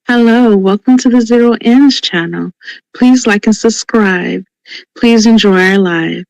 Hello, welcome to the Zero Ends channel. Please like and subscribe. Please enjoy our live.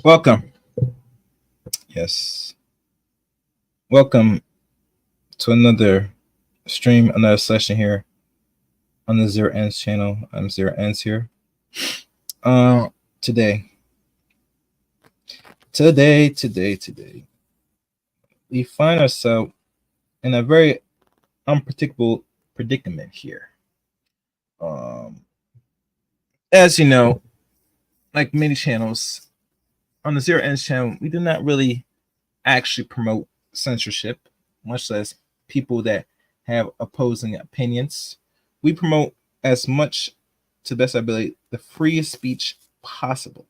Welcome. Yes. Welcome to another stream, another session here on the Zero Ends channel. I'm Zero Ends here. Today, we find ourselves in a very unpredictable predicament here. As you know, like many channels, on the Zero Ends channel, we do not really actually promote censorship, much less people that have opposing opinions. We promote as much to the best of our ability the freest speech possible.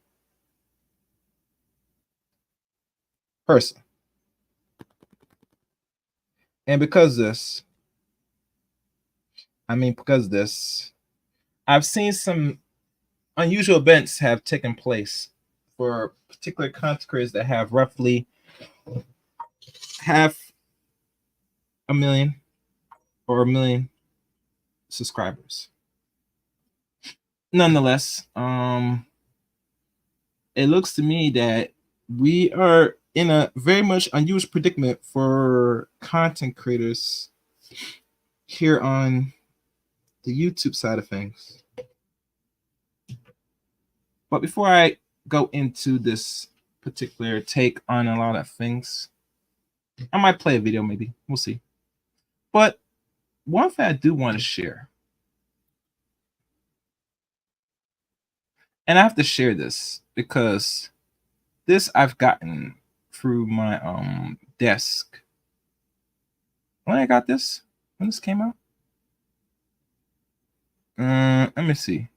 Person. And because of this, I've seen some unusual events have taken place for particular content creators that have roughly half a million or a million subscribers. Nonetheless, it looks to me that we are in a very much unusual predicament for content creators here on the YouTube side of things. But before I go into this particular take on a lot of things, I might play a video, maybe. We'll see. But one thing I do want to share, and I have to share this because this I've gotten through my desk. When I got this, when this came out, let me see.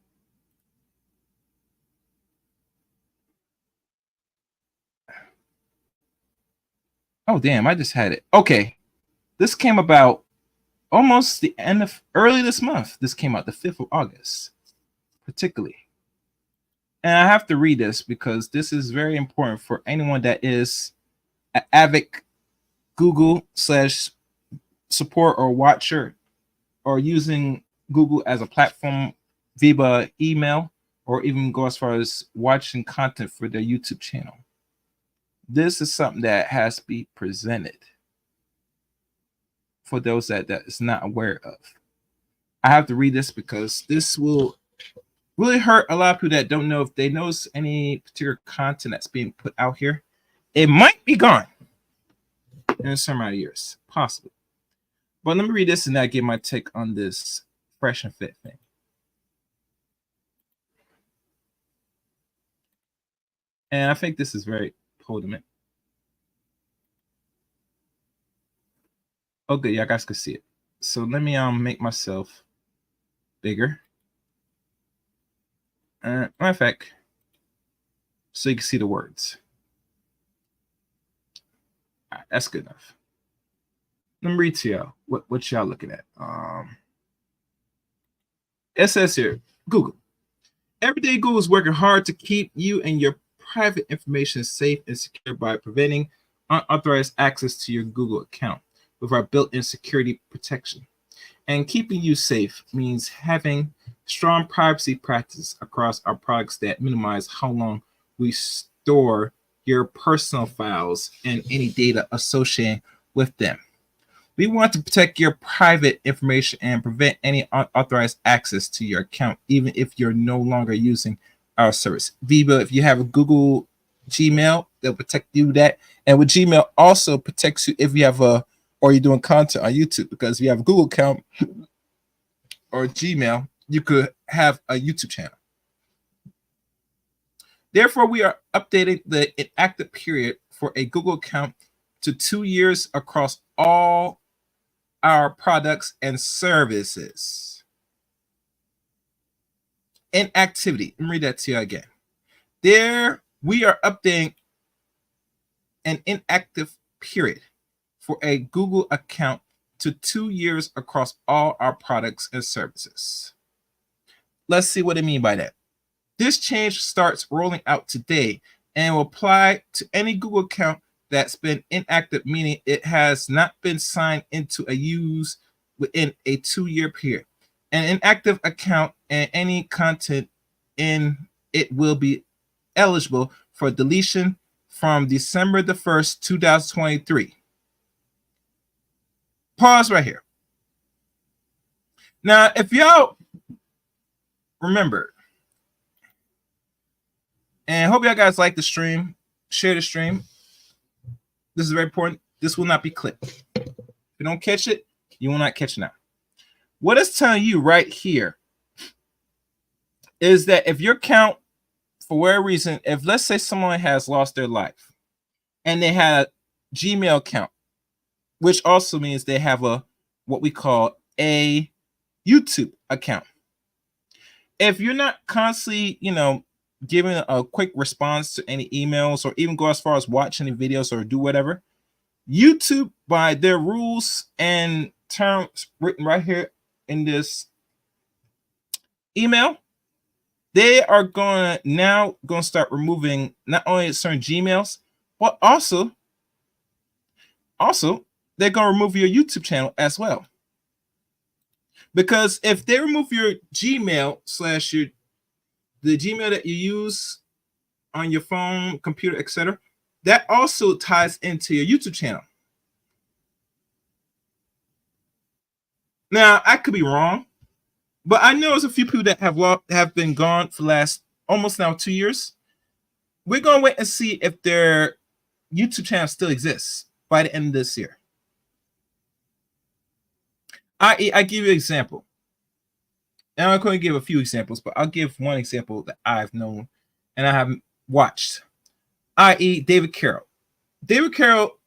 Oh damn, I just had it. Okay, this came about almost the end of early this month. This came out the 5th of August, particularly. And I have to read this because this is very important for anyone that is an avid Google / support or watcher or using Google as a platform via email or even go as far as watching content for their YouTube channel. This is something that has to be presented for those that is not aware of. I have to read this because this will really hurt a lot of people that don't know if they notice any particular content that's being put out here. It might be gone in some amount of years, possibly. But let me read this and I give my take on this fresh and fit thing. And I think this is very poignant. Okay, y'all guys can see it. So let me make myself bigger. Matter of fact, so you can see the words. All right, that's good enough. Let me read to y'all what y'all looking at. It says here, Google. Every day Google is working hard to keep you and your private information safe and secure by preventing unauthorized access to your Google account with our built-in security protection. And keeping you safe means having strong privacy practices across our products that minimize how long we store your personal files and any data associated with them. We want to protect your private information and prevent any unauthorized access to your account, even if you're no longer using our service. Viva, if you have a Google Gmail, they'll protect you that. And with Gmail also protects you if you have or you're doing content on YouTube, because if you have a Google account or Gmail, you could have a YouTube channel. Therefore, we are updating the inactive period for a Google account to 2 years across all our products and services. Inactivity. Let me read that to you again. There, we are updating an inactive period for a Google account to 2 years across all our products and services. Let's see what I mean by that. This change starts rolling out today and will apply to any Google account that's been inactive, meaning it has not been signed into a use within a 2-year period. An inactive account and any content in it will be eligible for deletion from December the 1st, 2023. Pause right here. Now, if y'all remember, and hope y'all guys like the stream, share the stream. This is very important. This will not be clipped. If you don't catch it, you will not catch it now. What it's telling you right here is that if your account, for whatever reason, if let's say someone has lost their life and they had a Gmail account, which also means they have a what we call a YouTube account. If you're not constantly, giving a quick response to any emails or even go as far as watch any videos or do whatever, YouTube, by their rules and terms written right here in this email, they are going to start removing not only certain Gmails, but also they're going to remove your YouTube channel as well. Because if they remove your Gmail slash the Gmail that you use on your phone, computer, etc., that also ties into your YouTube channel. Now, I could be wrong, but I know there's a few people that have been gone for the last almost now 2 years. We're gonna wait and see if their YouTube channel still exists by the end of this year. I give you an example. And I'm going to give a few examples, but I'll give one example that I've known and I have watched, i.e., David Carroll. David Carroll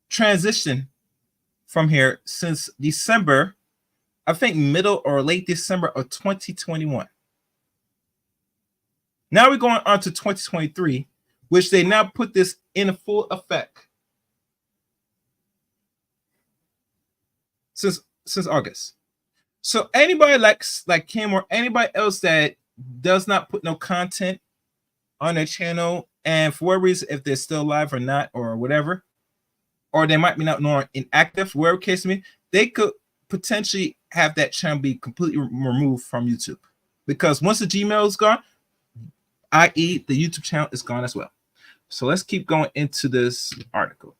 transitioned from here since December, I think middle or late December of 2021. Now we're going on to 2023, which they now put this in full effect since August. So anybody like him or anybody else that does not put no content on their channel, and for whatever reason, if they're still alive or not, or whatever, or they might be not more inactive, whatever case may be, they could potentially have that channel be completely removed from YouTube. Because once the Gmail is gone, i.e., the YouTube channel is gone as well. So let's keep going into this article.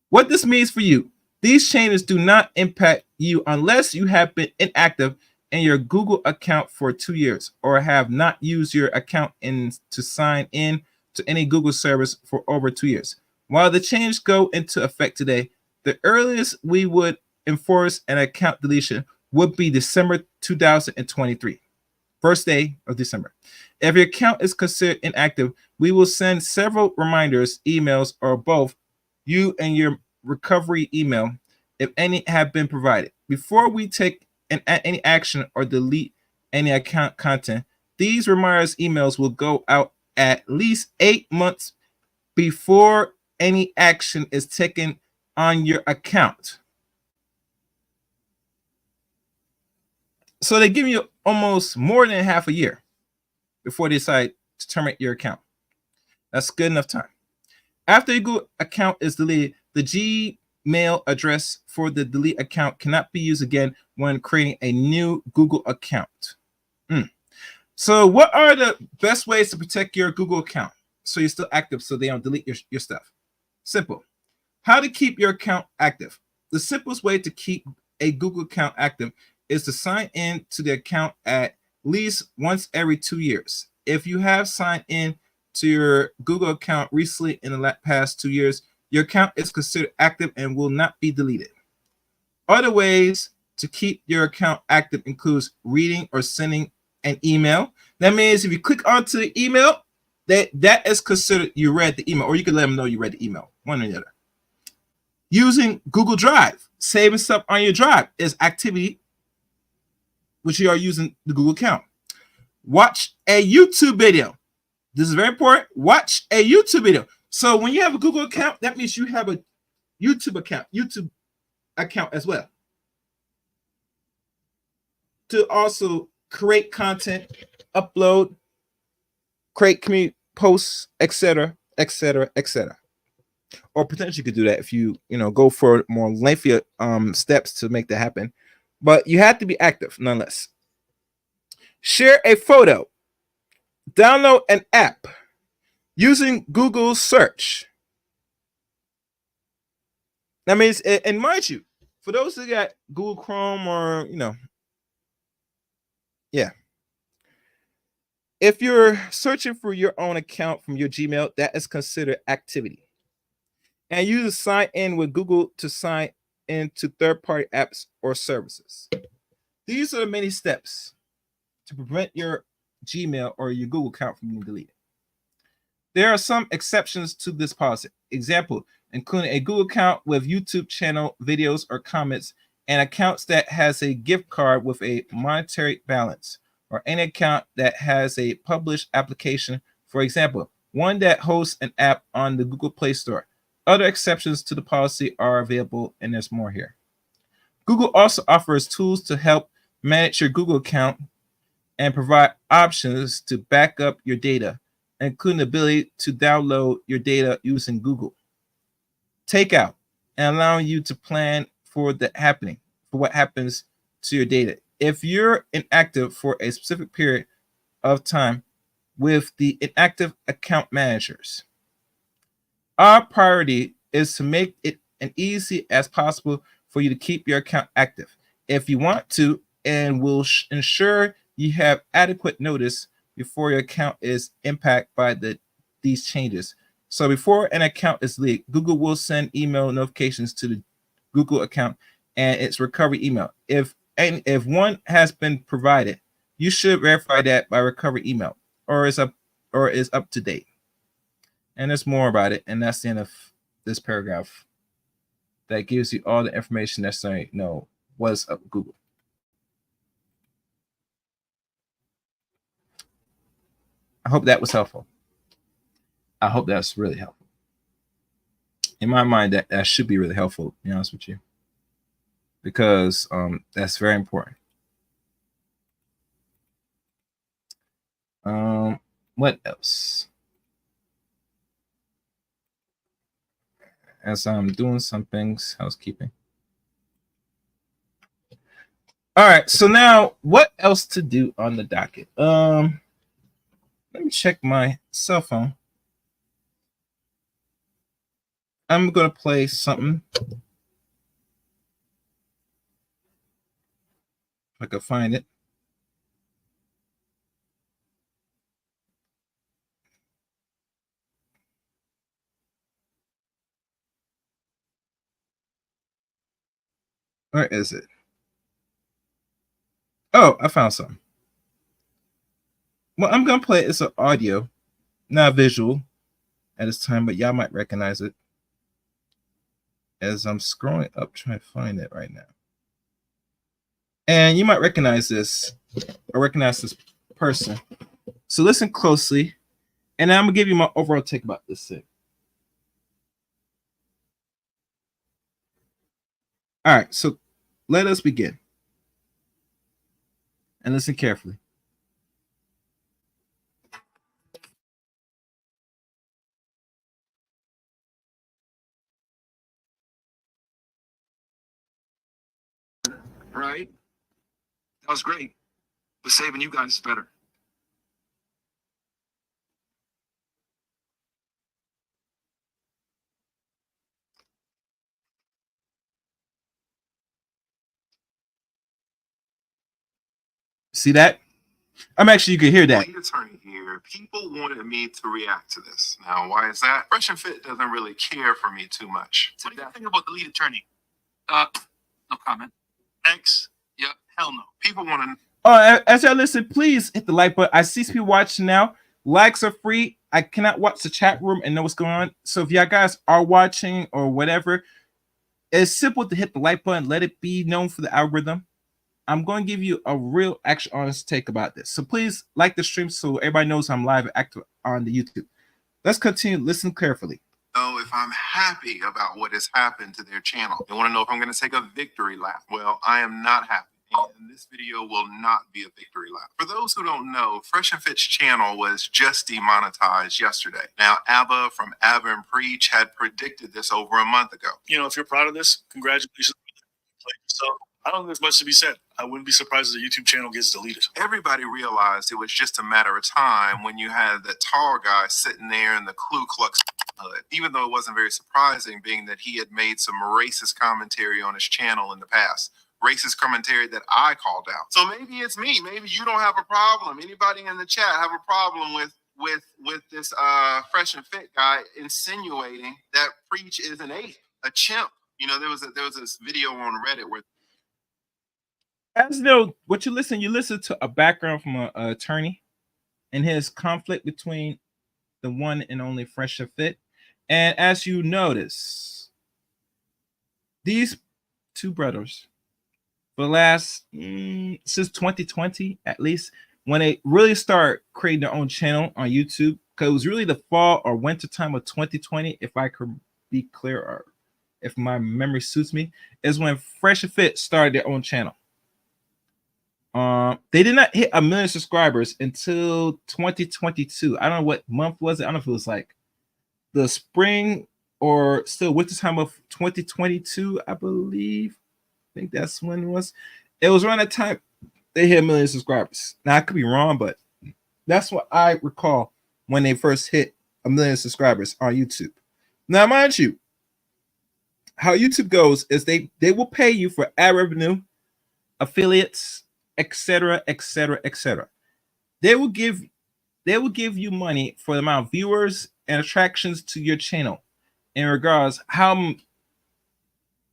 What this means for you: these changes do not impact you unless you have been inactive in your Google account for 2 years or have not used your account to sign in to any Google service for over 2 years. While the changes go into effect today, the earliest we would enforce an account deletion would be December 2023, first day of December. If your account is considered inactive, we will send several reminders, emails, or both, you and your recovery email, if any have been provided. Before we take any action or delete any account content, these reminders emails will go out at least 8 months before any action is taken on your account. So they give you almost more than half a year before they decide to terminate your account. That's good enough time. After your Google account is deleted, the Gmail address for the delete account cannot be used again when creating a new Google account. So what are the best ways to protect your Google account so you're still active, so they don't delete your stuff? Simple. How to keep your account active. The simplest way to keep a Google account active is to sign in to the account at least once every 2 years. If you have signed in to your Google account recently in the past 2 years, your account is considered active and will not be deleted. Other ways to keep your account active includes reading or sending an email. That means if you click onto the email, that is considered you read the email, or you can let them know you read the email, one or the other. Using Google Drive, saving stuff on your drive is activity which you are using the Google account. Watch a YouTube video. This is very important. Watch a YouTube video. So when you have a Google account, that means you have a YouTube account as well, to also create content, upload, create community posts, etc., etc., etc. Or potentially you could do that if you go for more lengthy steps to make that happen. But you have to be active nonetheless. Share a photo. Download an app using Google search. That means, and mind you, for those that got Google Chrome or if you're searching for your own account from your Gmail, that is considered activity. And use a sign in with Google to sign into third-party apps or services. These are the many steps to prevent your Gmail or your Google account from being deleted. There are some exceptions to this policy. Example, including a Google account with YouTube channel videos or comments, and accounts that has a gift card with a monetary balance, or any account that has a published application, for example, one that hosts an app on the Google Play Store. Other exceptions to the policy are available, and there's more here. Google also offers tools to help manage your Google account and provide options to back up your data, including the ability to download your data using Google Takeout and allowing you to plan for what happens to your data. If you're inactive for a specific period of time with the inactive account managers, our priority is to make it as easy as possible for you to keep your account active. If you want to, and will ensure you have adequate notice before your account is impacted by these changes. So before an account is leaked, Google will send email notifications to the Google account and its recovery email. If one has been provided, you should verify that by recovery email or is up to date. And there's more about it, and that's the end of this paragraph that gives you all the information necessary to know what's up with Google. I hope that was helpful. I hope that's really helpful. In my mind, that should be really helpful, to be honest with you, because that's very important. What else? As I'm doing some things, housekeeping. All right, so now what else to do on the docket? Let me check my cell phone. I'm gonna play something. If I can find it. Where is it? Oh, I found something. Well, I'm gonna play it. It's an audio, not visual at this time, but y'all might recognize it as I'm scrolling up trying to find it right now. And you might recognize this or recognize this person. So listen closely, and I'm gonna give you my overall take about this thing. All right, so let us begin. And listen carefully. Right? That was great. But saving you guys is better. See that? You can hear that. Lead attorney here. People wanted me to react to this. Now, why is that? Fresh and Fit doesn't really care for me too much. What do you think about the lead attorney? No comment. X? Yeah, hell no. People want to. As y'all listen, please hit the like button. I see people watching now. Likes are free. I cannot watch the chat room and know what's going on. So if y'all guys are watching or whatever, it's simple to hit the like button. Let it be known for the algorithm. I'm going to give you a real, actual, honest take about this. So please like the stream so everybody knows I'm live and active on the YouTube. Let's continue. Listen carefully. Know if I'm happy about what has happened to their channel. They want to know if I'm going to take a victory lap. Well, I am not happy. And this video will not be a victory lap. For those who don't know, Fresh and Fit's channel was just demonetized yesterday. Now, Abba from Abba and Preach had predicted this over a month ago. You know, if you're proud of this, congratulations. So I don't think there's much to be said. I wouldn't be surprised if the YouTube channel gets deleted. Everybody realized it was just a matter of time when you had that tall guy sitting there in the Ku Klux hood, even though it wasn't very surprising, being that he had made some racist commentary on his channel in the past. Racist commentary that I called out. So maybe it's me. Maybe you don't have a problem. Anybody in the chat have a problem with this Fresh and Fit guy insinuating that Preach is an ape, a chimp. You know, there was this video on Reddit where, as you know, what you listen to a background from an attorney and his conflict between the one and only Fresh and Fit. And as you notice, these two brothers, for the last since 2020 at least, when they really start creating their own channel on YouTube, because it was really the fall or winter time of 2020, if I could be clear, or if my memory suits me, is when Fresh and Fit started their own channel. They did not hit 1 million subscribers until 2022. I don't know what month was it. I don't know if it was like the spring or still winter time of 2022, I believe. I think that's when it was. It was around that time they hit 1 million subscribers. Now I could be wrong, but that's what I recall when they first hit 1 million subscribers on YouTube. Now, mind you, how YouTube goes is they will pay you for ad revenue, affiliates, etc., etc., etc. They will give you money for the amount of viewers and attractions to your channel, in regards how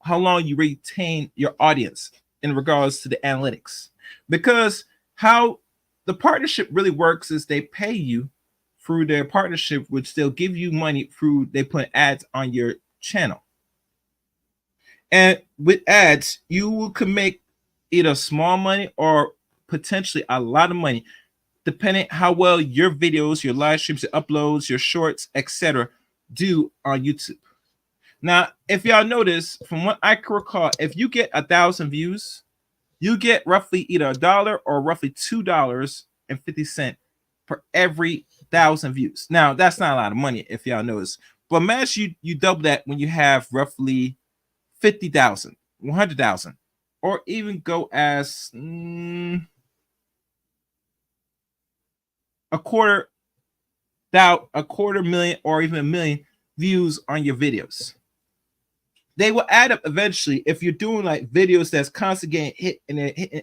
long you retain your audience in regards to the analytics. Because how the partnership really works is they pay you through their partnership, which they'll give you money through they put ads on your channel. And with ads, you can make either small money or potentially a lot of money, depending how well your videos, your live streams, your uploads, your shorts, etc. do on YouTube. Now, if y'all notice, from what I can recall, if you get 1,000 views, you get roughly either $1 or roughly $2.50 for every 1,000 views. Now, that's not a lot of money if y'all notice, but imagine you double that when you have roughly 50,000, 100,000, or even go as a quarter million or even 1 million views on your videos. They will add up eventually if you're doing like videos that's constantly getting hit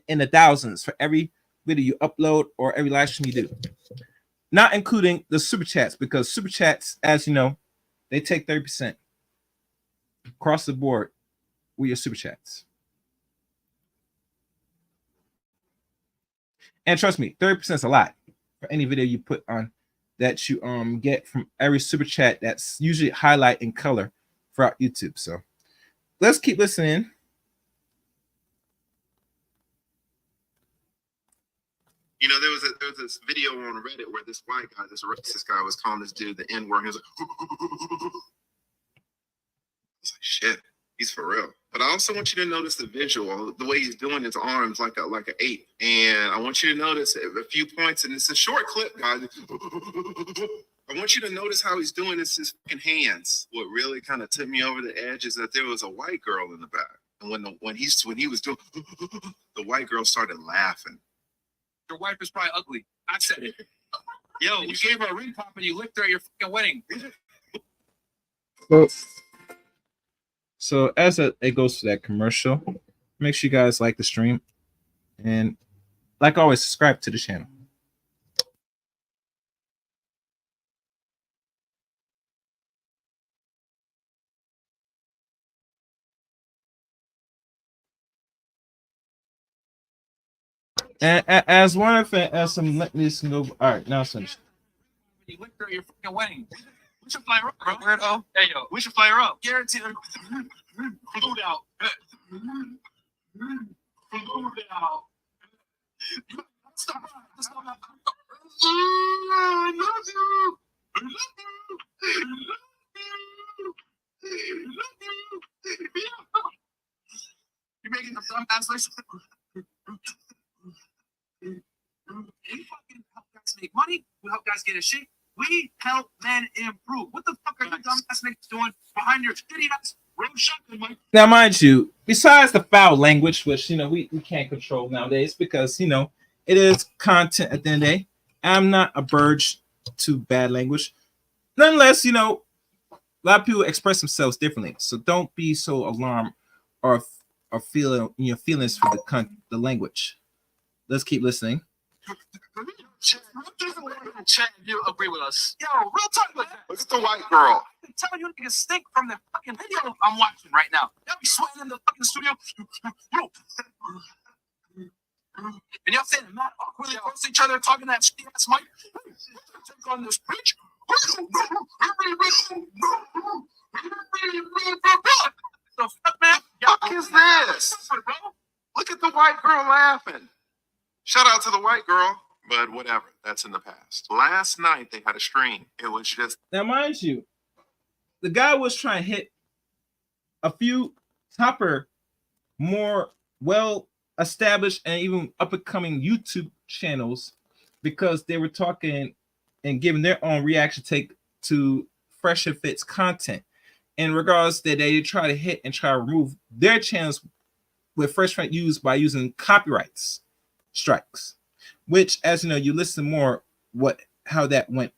in the thousands for every video you upload or every live stream you do. Not including the super chats, because super chats, as you know, they take 30% across the board with your super chats. And trust me, 30% is a lot for any video you put on that you get from every super chat. That's usually highlight in color throughout YouTube. So let's keep listening. You know, there was this video on Reddit where this white guy, this racist guy, was calling this dude the N-word. He was like, I was like, shit, he's for real. But I also want you to notice the visual, the way he's doing his arms like an ape. And I want you to notice a few points, and it's a short clip, guys. I want you to notice how he's doing his fucking hands. What really kind of tipped me over the edge is that there was a white girl in the back. And when he was doing, the white girl started laughing. Your wife is probably ugly. I said it. Yo, you gave her a ring pop and you licked her at your fucking wedding. So as it goes to that commercial, make sure you guys like the stream, and like always, subscribe to the channel. And as one of the as some let me go. All right, now finish. You licked her at your fucking wedding. We should fly her up, bro. Weirdo. Hey, yo, we should fly her up. Guaranteed. Food out. Food out. Stop. I love you. I love you. You're making the dumb ass face. You fucking help guys make money. We help guys get in shape. We help men improve. What the fuck are you dumbass niggas doing behind your shitty ass road shotgun, Mike? Now, mind you, besides the foul language, which we can't control nowadays because it is content at the end of the day. I'm not a verge to bad language. Nonetheless, a lot of people express themselves differently. So don't be so alarmed or feeling your feelings for the language. Let's keep listening. Chat, you agree with us? Yo, real talk with that. Look at the white girl. I'm telling you, niggas stink from the fucking video I'm watching right now. Y'all be sweating in the fucking studio. Yo. And y'all saying not awkwardly close to each other, talking that shitty ass mic. Take on this bitch. The fuck, man? What is this? Look at the white girl laughing. Shout out to the white girl, but whatever. That's in the past. Last night they had a stream. It was just. Now, mind you, the guy was trying to hit a few more well established and even up and coming YouTube channels because they were talking and giving their own reaction take to Fresh and Fit's content in regards that they try to hit and try to remove their channels with Fresh Fit used by using copyrights strikes, which, as you know, you listen more how that went.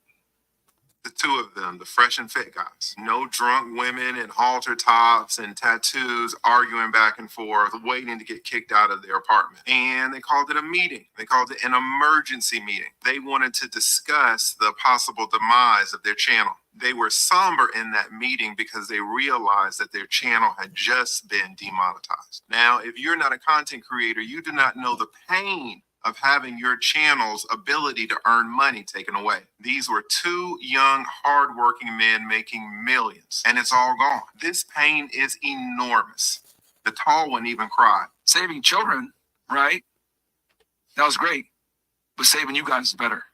The two of them, the Fresh and Fit guys. No drunk women in halter tops and tattoos arguing back and forth, waiting to get kicked out of their apartment. And they called it a meeting. They called it an emergency meeting. They wanted to discuss the possible demise of their channel. They were somber in that meeting because they realized that their channel had just been demonetized. Now, if you're not a content creator, you do not know the pain of having your channel's ability to earn money taken away. These were two young, hardworking men making millions, and it's all gone. This pain is enormous. The tall one even cried. Saving children, right? That was great. But saving you guys is better.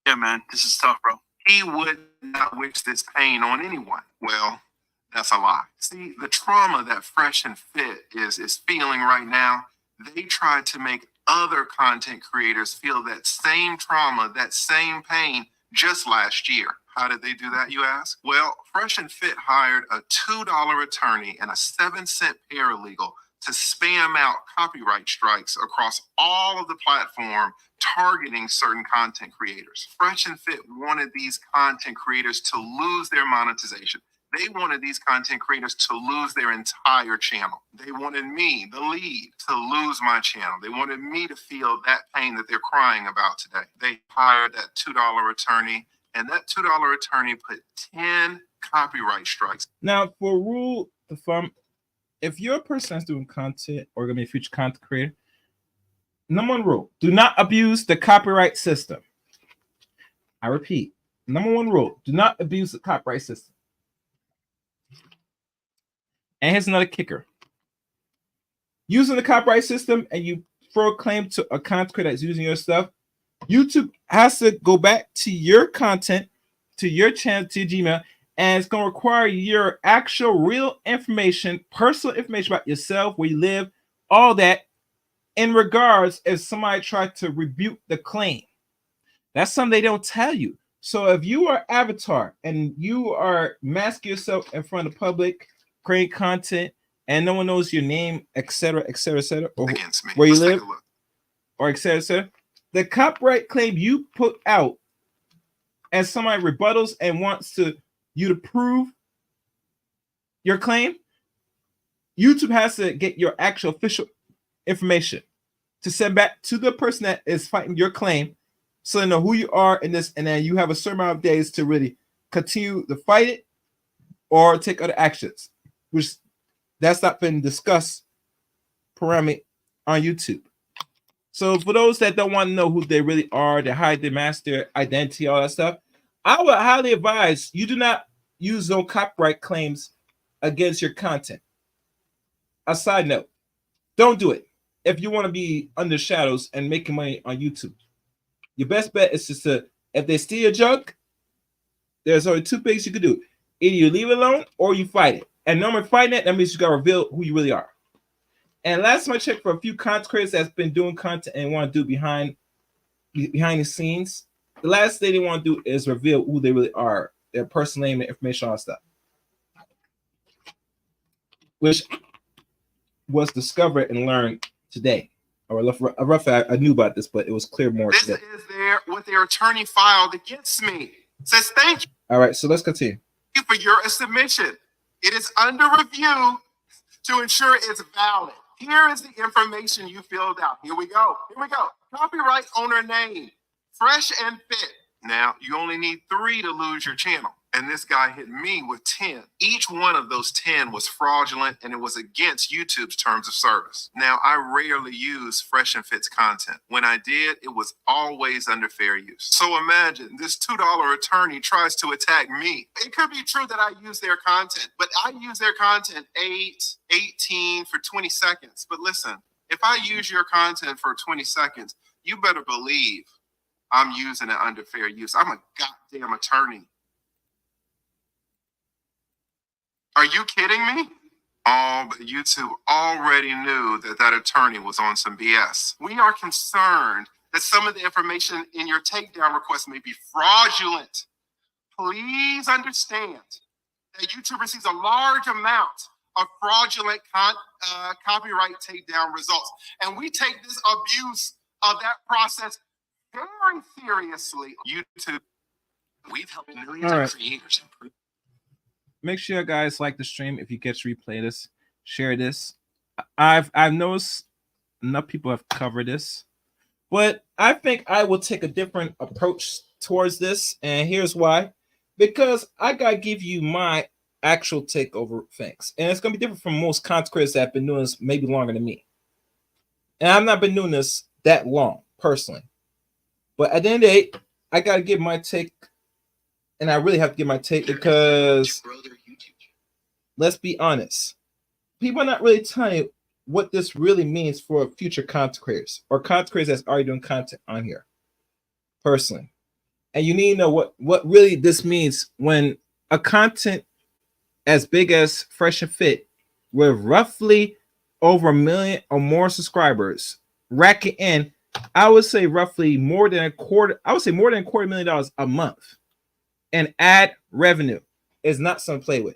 Yeah, man, this is tough, bro. He would not wish this pain on anyone. Well, that's a lie. See, the trauma that Fresh and Fit is feeling right now, they tried to make other content creators feel that same trauma, that same pain just last year. How did they do that, you ask? Well, Fresh and Fit hired a $2 attorney and a 7-cent paralegal to spam out copyright strikes across all of the platform targeting certain content creators. Fresh and Fit wanted these content creators to lose their monetization. They wanted these content creators to lose their entire channel. They wanted me, the lead, to lose my channel. They wanted me to feel that pain that they're crying about today. They hired that $2 attorney, and that $2 attorney put 10 copyright strikes. Now, for rule of thumb, if you're a person that's doing content or going to be a future content creator, number one rule, do not abuse the copyright system. I repeat, number one rule, do not abuse the copyright system. And here's another kicker. Using the copyright system and you throw a claim to a content creator that's using your stuff, YouTube has to go back to your content, to your channel, to your Gmail, and it's going to require your actual real information, personal information about yourself, where you live, all that, in regards if somebody tried to rebuke the claim. That's something they don't tell you. So if you are avatar and you are masking yourself in front of the public, creating content, and no one knows your name, etc., or against me. Where you Let's live, take a look. or etc., the copyright claim you put out, and somebody rebuttals and wants you to prove your claim, YouTube has to get your actual official information to send back to the person that is fighting your claim, so they know who you are in this, and then you have a certain amount of days to really continue to fight it or take other actions, which that's not been discussed parameter on YouTube. So for those that don't want to know who they really are, they hide their master identity, all that stuff, I would highly advise you do not use no copyright claims against your content. A side note, don't do it if you want to be under shadows and making money on YouTube. Your best bet is just if they steal your junk, there's only two things you can do. Either you leave it alone or you fight it. And normally fighting it, that means you got to reveal who you really are. And last time I checked, for a few content creators that's been doing content and want to do behind the scenes, the last thing they want to do is reveal who they really are, their personal name and information, all that stuff. Which was discovered and learned today. I knew about this, but it was clear more This today. is what their attorney filed against me. Says thank you. All right, so let's continue. For your submission. It is under review to ensure it's valid. Here is the information you filled out. Here we go. Copyright owner name, Fresh and Fit. Now, you only need 3 to lose your channel. And this guy hit me with 10. Each one of those 10 was fraudulent, and it was against YouTube's terms of service. Now, I rarely use Fresh and Fit's content. When I did, it was always under fair use. So imagine this $2 attorney tries to attack me. It could be true that I use their content, but I use their content 18 for 20 seconds. But listen, if I use your content for 20 seconds, you better believe I'm using it under fair use. I'm a goddamn attorney. Are you kidding me? Oh, but YouTube already knew that that attorney was on some BS. We are concerned that some of the information in your takedown request may be fraudulent. Please understand that YouTube receives a large amount of fraudulent copyright takedown results. And we take this abuse of that process very seriously. YouTube, we've helped millions of creators improve. Make sure you guys like the stream. If you get to replay this, share this. I've noticed enough people have covered this, but I think I will take a different approach towards this, and here's why. Because I gotta give you my actual take over things, and it's gonna be different from most content creators that have been doing this maybe longer than me. And I've not been doing this that long personally, but at the end of the day, I gotta give my take. And I really have to give my take because, let's be honest, people are not really telling you what this really means for future content creators or content creators that's already doing content on here, personally. And you need to know what really this means when a content as big as Fresh and Fit, with roughly over 1 million or more subscribers, racking in, I would say roughly more than a quarter $250,000 a month. And ad revenue is not something to play with.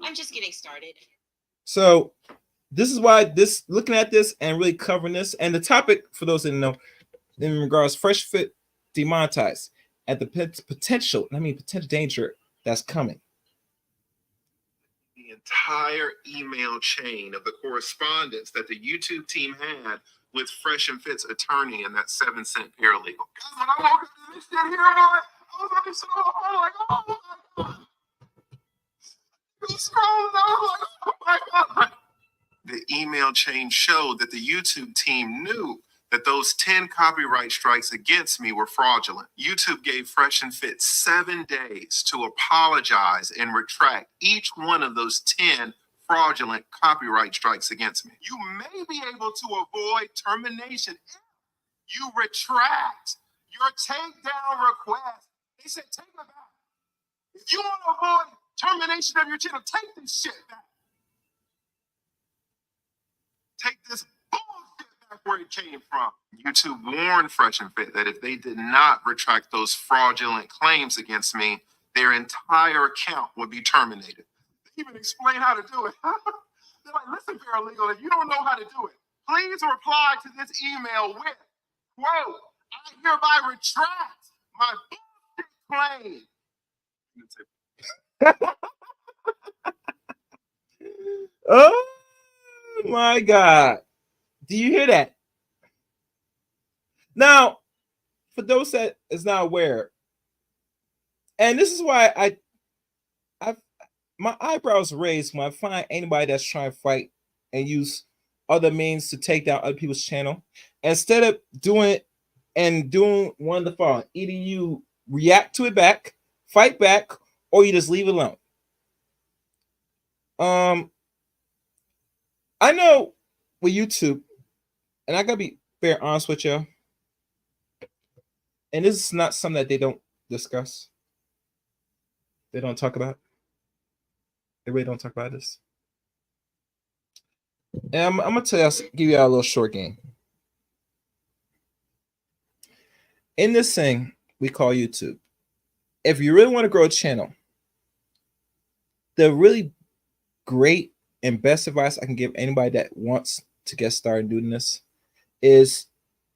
I'm just getting started. So this is why looking at this and really covering this, and the topic for those that know in regards Fresh Fit demonetized and the potential danger that's coming. The entire email chain of the correspondence that the YouTube team had with Fresh and Fit's attorney and that 7-cent paralegal. Guys, when I woke up to this shit here, boy, I was like, so like, oh my God. I was like, oh my God. The email chain showed that the YouTube team knew that those 10 copyright strikes against me were fraudulent. YouTube gave Fresh and Fit 7 days to apologize and retract each one of those 10 fraudulent copyright strikes against me. You may be able to avoid termination if you retract your takedown request. They said, take it back. If you want to avoid termination of your channel, take this shit back. Take this bullshit back where it came from. YouTube warned Fresh and Fit that if they did not retract those fraudulent claims against me, their entire account would be terminated. They even explain how to do it. They're like, listen, paralegal, if you don't know how to do it, please reply to this email with, quote, I hereby retract my bullshit claim. Oh my God. Do you hear that? Now, for those that is not aware, and this is why I my eyebrows raised when I find anybody that's trying to fight and use other means to take down other people's channel. Instead of doing one of the following, either you react to it back, fight back, or you just leave it alone. I know with YouTube, and I gotta be very honest with you, and this is not something that they don't discuss. They don't talk about. They really don't talk about this. And I'm gonna give you a little short game. In this thing we call YouTube, if you really want to grow a channel, the really great and best advice I can give anybody that wants to get started doing this is,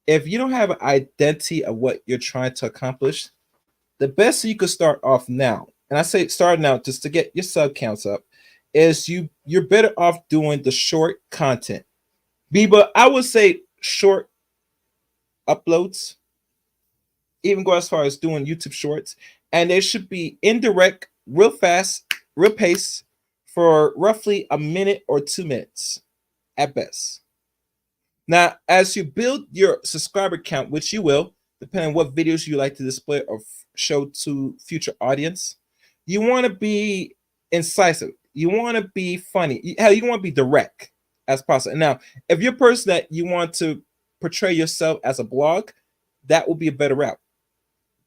if you don't have an identity of what you're trying to accomplish, the best you could start off now, and I say start now just to get your sub counts up, is you're better off doing the short content. But I would say short uploads, even go as far as doing YouTube shorts, and they should be indirect, real fast, real pace for roughly a minute or 2 minutes at best. Now, as you build your subscriber count, which you will, depending on what videos you like to display or show to future audience, you want to be incisive. You want to be funny. Hell, you want to be direct as possible. Now, if you're a person that you want to portray yourself as a blog, that will be a better route.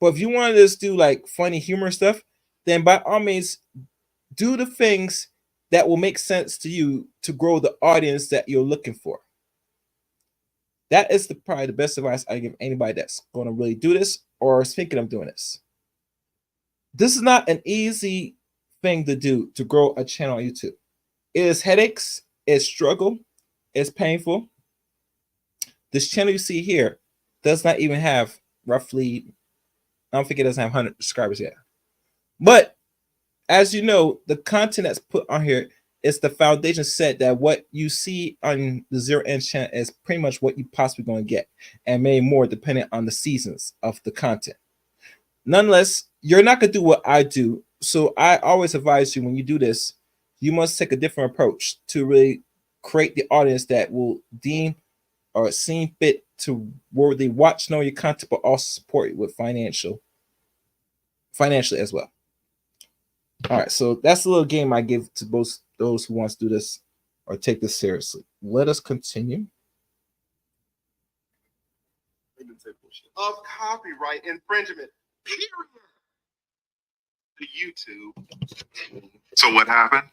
But if you want to just do like funny humor stuff, then by all means, do the things that will make sense to you to grow the audience that you're looking for. That is probably the best advice I give anybody that's going to really do this or is thinking of doing this. This is not an easy thing to do to grow a channel on YouTube. It is headaches, it's struggle, it's painful. This channel you see here does not even have roughly, I don't think it doesn't have 100 subscribers yet. But as you know, the content that's put on here is the foundation set that what you see on the Zero Ends channel is pretty much what you possibly going to get, and maybe more depending on the seasons of the content. Nonetheless, you're not going to do what I do. So I always advise you when you do this, you must take a different approach to really create the audience that will deem or seem fit to where they watch, know your content, but also support you with financially as well. All right, so that's a little game I give to both those who wants to do this or take this seriously. Let us continue. Of copyright infringement, period. To YouTube. So what happened?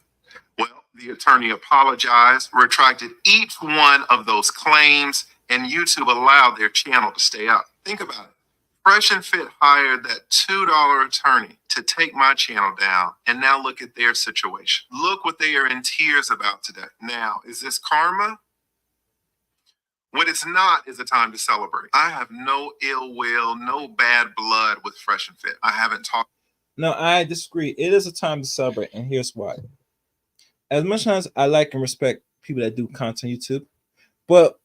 Well, the attorney apologized, retracted each one of those claims, and YouTube allowed their channel to stay up. Think about it. Fresh and Fit hired that $2 attorney to take my channel down, and now look at their situation. Look what they are in tears about today. Now, is this karma? What it's not is a time to celebrate. I have no ill will, no bad blood with Fresh and Fit. I haven't talked. No, I disagree. It is a time to celebrate, and here's why. As much as I like and respect people that do content on YouTube, but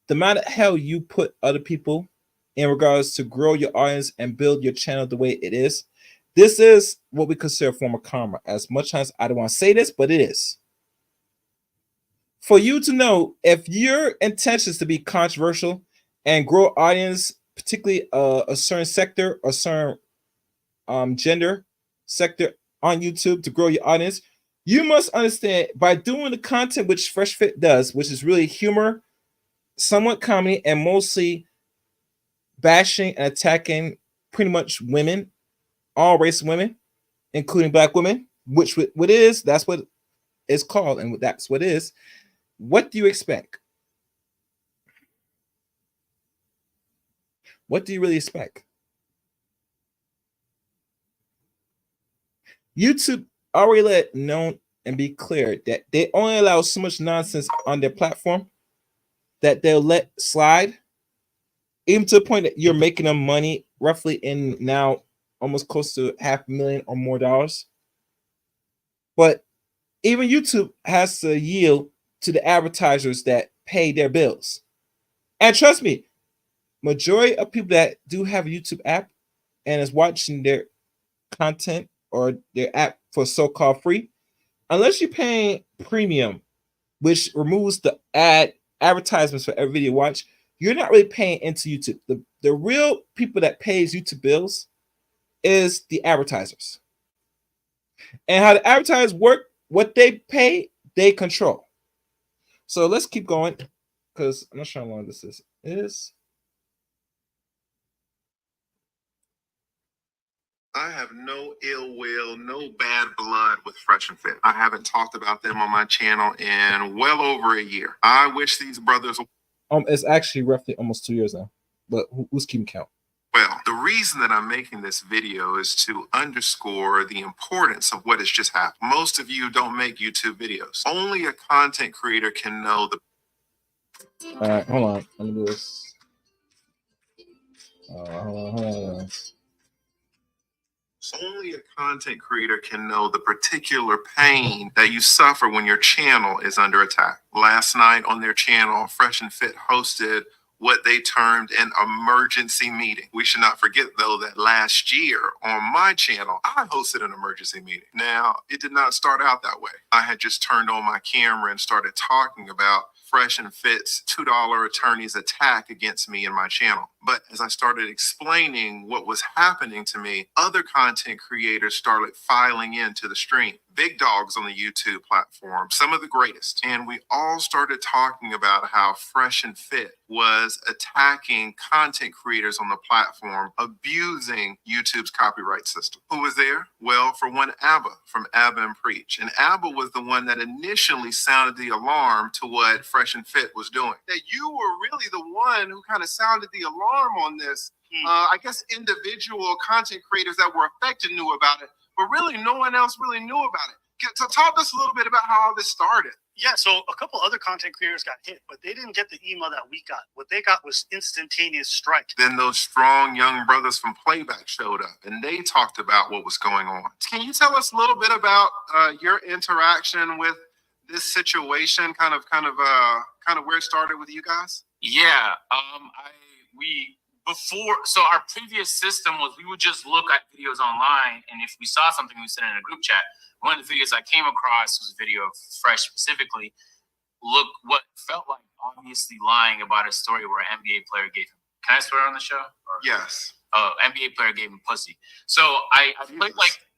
the amount of hell you put other people in regards to grow your audience and build your channel the way it is, this is what we consider a form of karma. As much as I don't want to say this, but it is. For you to know if your intention is to be controversial and grow audience, particularly a certain sector or certain gender sector on YouTube to grow your audience, you must understand by doing the content which Fresh Fit does, which is really humor, somewhat comedy, and mostly bashing and attacking pretty much women, all race of women, including black women, which what is, that's what it's called, and that's what it is. What do you expect? What do you really expect? YouTube already let known and be clear that they only allow so much nonsense on their platform that they'll let slide, even to the point that you're making them money roughly in now almost close to $500,000 or more dollars. But even YouTube has to yield to the advertisers that pay their bills. And trust me, majority of people that do have a YouTube app and is watching their content or their app for so-called free, unless you're paying premium, which removes the advertisements for every video you watch, you're not really paying into YouTube. The real people that pays YouTube bills is the advertisers. And how the advertisers work, what they pay, they control. So let's keep going, because I'm not sure how long this is. I have no ill will, no bad blood with Fresh and Fit. I haven't talked about them on my channel in well over a year. I wish these brothers. It's actually roughly almost 2 years now, but who's keeping count? Well, the reason that I'm making this video is to underscore the importance of what has just happened. Most of you don't make YouTube videos. Only a content creator can know the. All right, hold on. Let me do this. Hold on. Only a content creator can know the particular pain that you suffer when your channel is under attack. Last night on their channel, Fresh and Fit hosted what they termed an emergency meeting. We should not forget, though, that last year on my channel, I hosted an emergency meeting. Now, it did not start out that way. I had just turned on my camera and started talking about Fresh and Fit's $2 attorney's attack against me and my channel. But as I started explaining what was happening to me, other content creators started filing into the stream. Big dogs on the YouTube platform, some of the greatest. And we all started talking about how Fresh and Fit was attacking content creators on the platform, abusing YouTube's copyright system. Who was there? Well, for one, Abba from Abba and Preach. And Abba was the one that initially sounded the alarm to what Fresh and Fit was doing. That you were really the one who kind of sounded the alarm on this. I guess individual content creators that were affected knew about it, but really no one else really knew about it. So talk to us a little bit about how all this started. Yeah, so a couple other content creators got hit, but they didn't get the email that we got. What they got was instantaneous strike. Then those strong young brothers from Playback showed up, and they talked about what was going on. Can you tell us a little bit about your interaction with this situation? Kind of where it started with you guys. Yeah, so our previous system was we would just look at videos online, and if we saw something, we sent it in a group chat. One of the videos I came across was a video of Fresh specifically. Look what felt like obviously lying about a story where an NBA player gave him. Can I swear on the show? Yes. NBA player gave him pussy. So I played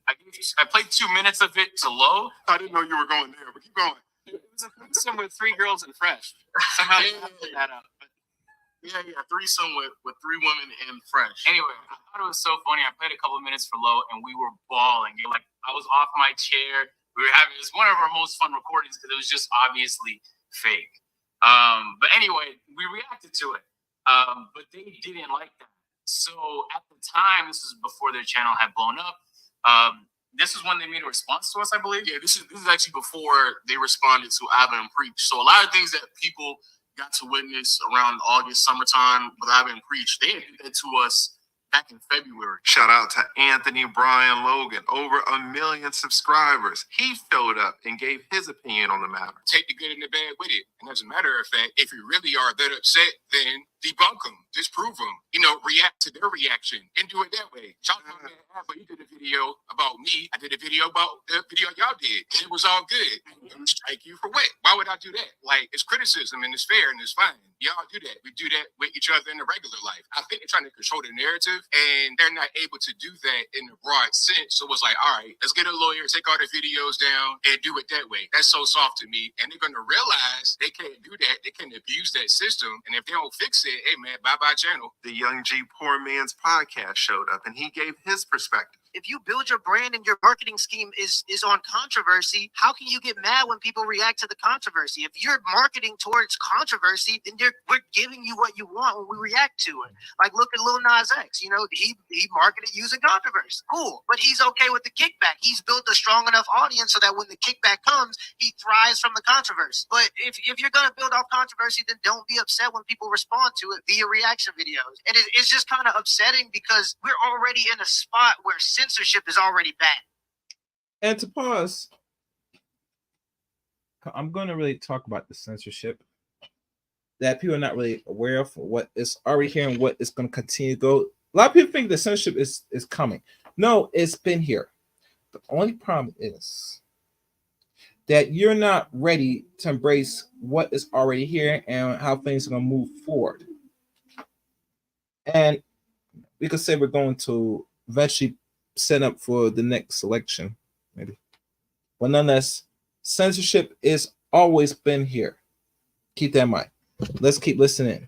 I played 2 minutes of it to load. I didn't know you were going there, but keep going. It was a threesome with 3 girls and Fresh. Somehow they figured that out. Yeah, threesome with 3 women and Fresh. Anyway, I thought it was so funny. I played a couple of minutes for low, and we were bawling. Like, I was off my chair. We were having, it was one of our most fun recordings because it was just obviously fake. But anyway, we reacted to it. But they didn't like that. So at the time, this was before their channel had blown up. This is when they made a response to us, I believe. Yeah, this is actually before they responded to Abba and Preach. So a lot of things that people got to witness around August, summertime with Abba and Preach, they had did that to us back in February. Shout out to Anthony Brian Logan, over 1 million subscribers. He showed up and gave his opinion on the matter. Take the good and the bad with it. And as a matter of fact, if you really are that upset, then debunk them, disprove them, react to their reaction and do it that way. Y'all know that Abba, he did a video about me. I did a video about the video y'all did. And it was all good. Strike you for what? Why would I do that? Like, it's criticism and it's fair and it's fine. Y'all do that. We do that with each other in the regular life. I think they're trying to control the narrative and they're not able to do that in the broad sense. So it's like, all right, let's get a lawyer, take all the videos down and do it that way. That's so soft to me. And they're going to realize they can't do that. They can't abuse that system. And if they don't fix it, hey man, bye-bye channel. The Young G Poor Man's podcast showed up and he gave his perspective. If you build your brand and your marketing scheme is on controversy, how can you get mad when people react to the controversy? If you're marketing towards controversy, then we're giving you what you want when we react to it. Like, look at Lil Nas X. He marketed using controversy. Cool. But he's okay with the kickback. He's built a strong enough audience so that when the kickback comes, he thrives from the controversy. But if you're going to build off controversy, then don't be upset when people respond to it via reaction videos. And it's just kind of upsetting because we're already in a spot where censorship is already bad. And to pause, I'm going to really talk about the censorship that people are not really aware of, what is already here and what is going to continue to go. A lot of people think the censorship is coming. No, it's been here. The only problem is that you're not ready to embrace what is already here and how things are going to move forward. And we could say we're going to eventually set up for the next election, maybe. But nonetheless, censorship is always been here. Keep that in mind. Let's keep listening.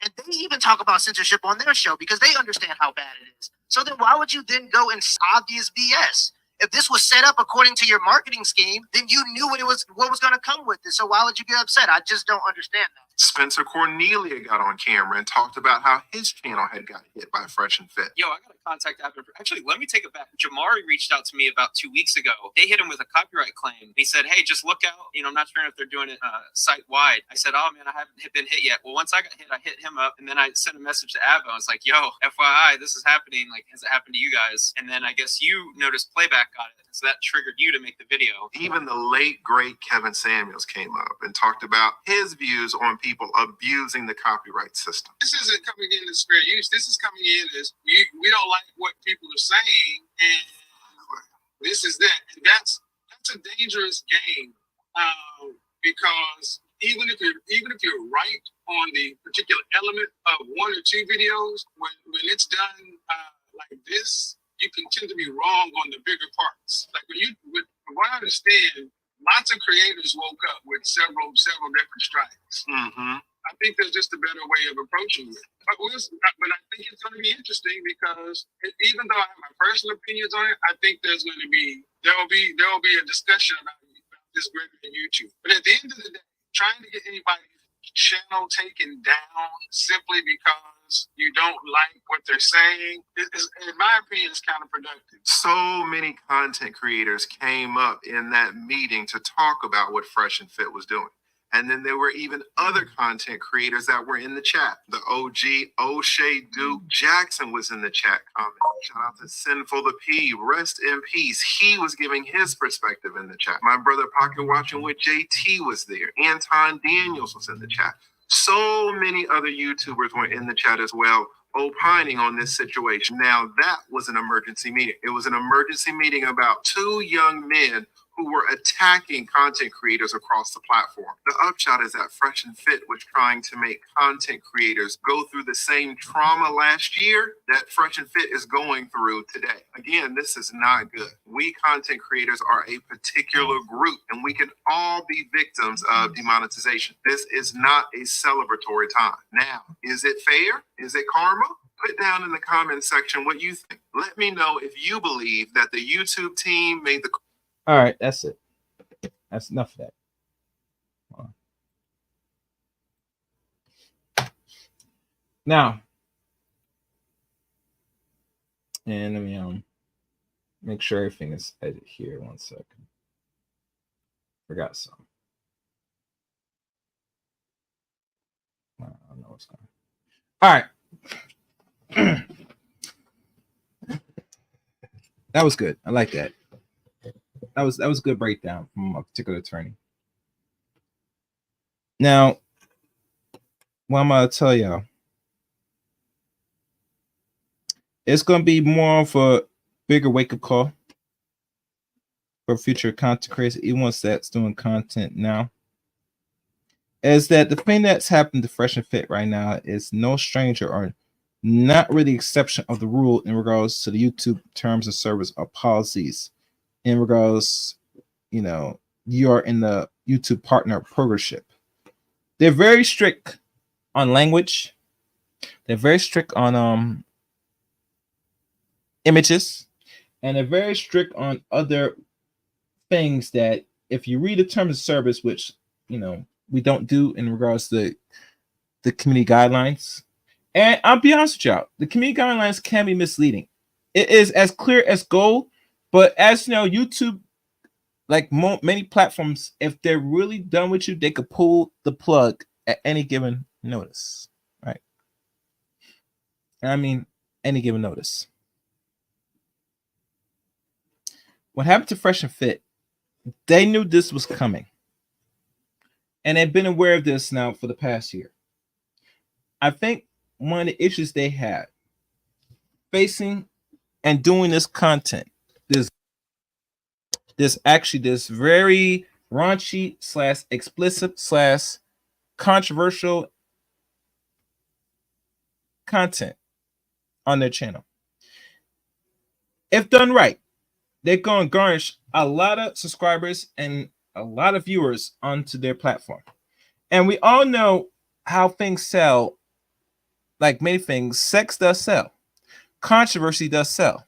And they even talk about censorship on their show because they understand how bad it is. So then why would you then go in obvious BS? If this was set up according to your marketing scheme, then you knew what was going to come with it. So why would you get upset? I just don't understand that. Spencer Cornelia got on camera and talked about how his channel had got hit by Fresh and Fit. Yo, I got to contact Abba. Actually, let me take it back. Jamari reached out to me about 2 weeks ago. They hit him with a copyright claim. He said, hey, just look out. I'm not sure if they're doing it site-wide. I said, oh, man, I haven't been hit yet. Well, once I got hit, I hit him up, and then I sent a message to Abba. I was like, yo, FYI, this is happening. Like, has it happened to you guys? And then I guess you noticed Playback got it. So that triggered you to make the video. Even the late, great Kevin Samuels came up and talked about his views on people people abusing the copyright system. This isn't coming in as fair use. This is coming in as we don't like what people are saying, and this is that. And that's a dangerous game, because even if you're right on the particular element of one or two videos, when it's done like this, you can tend to be wrong on the bigger parts. Like from what I understand, lots of creators woke up with several different strikes. Mm-hmm. I think there's just a better way of approaching it. But I think it's going to be interesting because even though I have my personal opinions on it, I think there will be a discussion about this greater than YouTube. But at the end of the day, trying to get anybody's channel taken down simply because you don't like what they're saying is, in my opinion, is counterproductive. So many content creators came up in that meeting to talk about what Fresh and Fit was doing. And then there were even other content creators that were in the chat. The OG, O'Shea Duke Jackson was in the chat comment. Shout out to Sinful the P. Rest in peace. He was giving his perspective in the chat. My brother Pocket Watching with JT was there. Anton Daniels was in the chat. So many other YouTubers were in the chat as well, opining on this situation. Now, that was an emergency meeting. It was an emergency meeting about two young men who were attacking content creators across the platform. The upshot is that Fresh and Fit was trying to make content creators go through the same trauma last year that Fresh and Fit is going through today. Again, this is not good. We content creators are a particular group, and we can all be victims of demonetization. This is not a celebratory time. Now, is it fair? Is it karma? Put down in the comment section what you think. Let me know if you believe that the YouTube team made the... All right, that's it. That's enough of that. Now, and let me make sure everything is edited here. 1 second. Forgot something. I don't know what's going on. All right. That was good. I like that. That was a good breakdown from a particular attorney. Now, what I'm gonna tell y'all, it's gonna be more of a bigger wake-up call for future content creators, even ones that's doing content now. Is that the thing that's happened to Fresh and Fit right now is no stranger or not really exception of the rule in regards to the YouTube terms of service or policies. In regards, you are in the YouTube partner programship. They're very strict on language. They're very strict on images, and they're very strict on other things that if you read the terms of service, which we don't do in regards to the community guidelines. And I'll be honest with y'all, the community guidelines can be misleading. It is as clear as gold. But as you know, YouTube, like many platforms, if they're really done with you, they could pull the plug at any given notice, right? And I mean, any given notice. What happened to Fresh and Fit, they knew this was coming. And they've been aware of this now for the past year. I think one of the issues they had facing and doing this content, this very raunchy / explicit / controversial content on their channel. If done right, they're going to garnish a lot of subscribers and a lot of viewers onto their platform. And we all know how things sell. Like many things, sex does sell. Controversy does sell.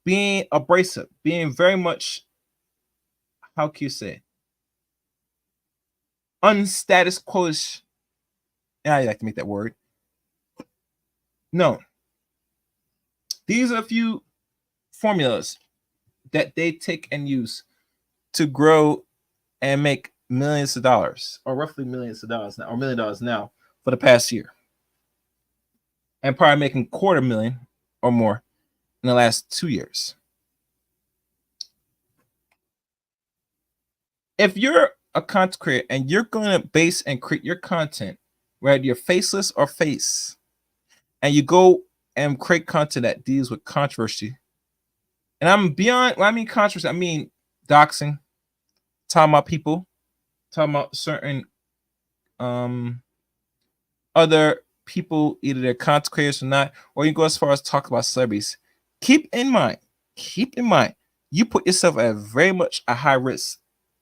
Being abrasive, being very much, how can you say, unstatus quo-ish. I like to make that word. No. These are a few formulas that they take and use to grow and make millions of dollars, or roughly millions of dollars now, or $1 million now for the past year. And probably making $250,000 or more in the last 2 years. If you're a content creator and you're going to base and create your content, whether you're faceless or face, and you go and create content that deals with controversy, and I'm beyond, when I mean controversy, I mean doxing, talking about people, talking about certain other people, either they're content creators or not, or you go as far as talk about celebrities. Keep in mind, you put yourself at very much a high risk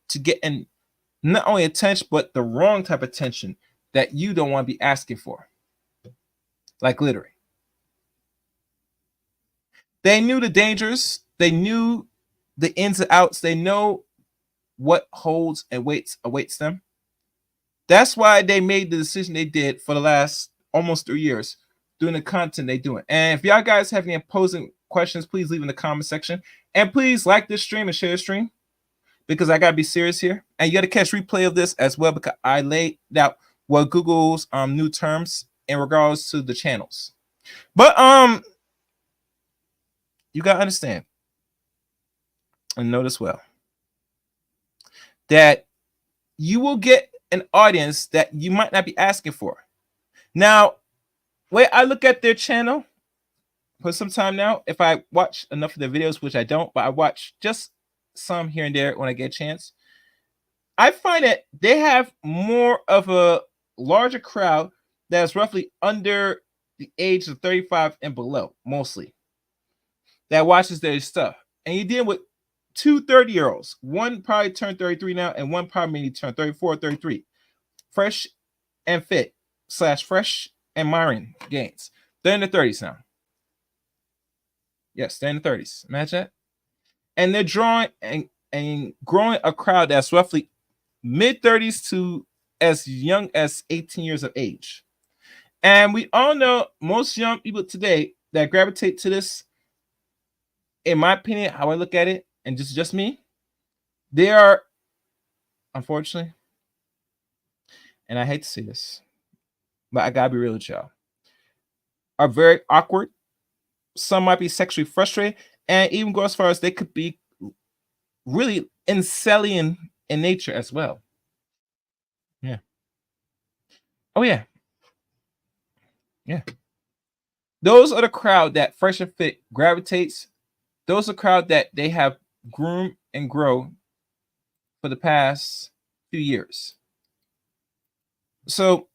to get in not only attention, but the wrong type of attention that you don't want to be asking for. Like literally. They knew the dangers, they knew the ins and outs, they know what holds and awaits them. That's why they made the decision they did for the last almost 3 years doing the content they doing. And if y'all guys have any opposing questions, please leave in the comment section. And please like this stream and share the stream, because I gotta be serious here. And you gotta catch replay of this as well, because I laid out what Google's new terms in regards to the channels. But you gotta understand and notice well that you will get an audience that you might not be asking for. Now, way I look at their channel for some time now, if I watch enough of their videos, which I don't, but I watch just some here and there when I get a chance, I find that they have more of a larger crowd that's roughly under the age of 35 and below, mostly, that watches their stuff. And you deal with two 30-year-olds. One probably turned 33 now, and one probably maybe turned 34, 33. Fresh and fit / fresh and Myron Gaines. They're in the 30s now. Yes, they're in the 30s. Imagine that. And they're drawing and growing a crowd that's roughly mid-30s to as young as 18 years of age. And we all know most young people today that gravitate to this, in my opinion, how I look at it, and just me, they are, unfortunately, and I hate to say this, but I gotta be real with y'all, are very awkward. Some might be sexually frustrated, and even go as far as they could be really incelian in nature as well. Yeah. Oh yeah. Yeah. Those are the crowd that Fresh and Fit gravitates. Those are the crowd that they have groomed and grow for the past few years. So,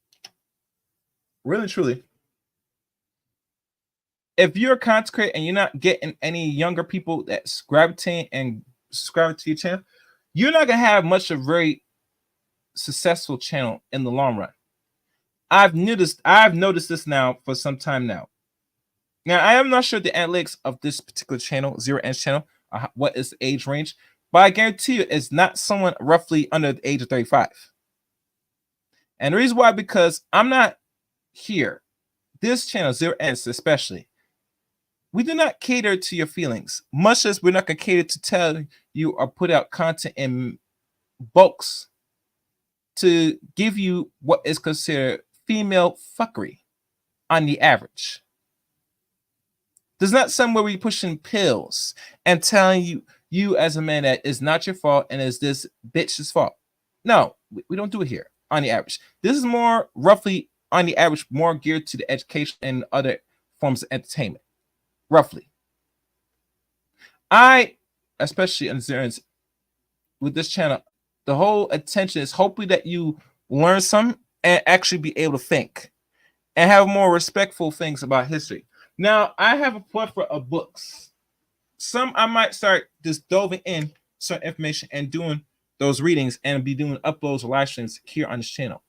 really, truly, if you're a content creator and you're not getting any younger people that's gravitating and subscribing to your channel, you're not gonna have much of a very successful channel in the long run. I've noticed this now for some time now. Now, I am not sure the analytics of this particular channel, Zero Ends channel, what is the age range, but I guarantee you it's not someone roughly under the age of 35. And the reason why, because I'm not here. This channel, Zero Ends especially, we do not cater to your feelings, much as we're not going to cater to tell you or put out content in bulks to give you what is considered female fuckery on the average. There's not somewhere we're pushing pills and telling you as a man that is not your fault and is this bitch's fault. No, we don't do it here on the average. This is more roughly on the average, more geared to the education and other forms of entertainment. Roughly. I, especially on Zerans, with this channel, the whole attention is hopefully that you learn some and actually be able to think and have more respectful things about history. Now, I have a plethora of books. Some I might start just delving in certain information and doing those readings and be doing uploads or live streams here on this channel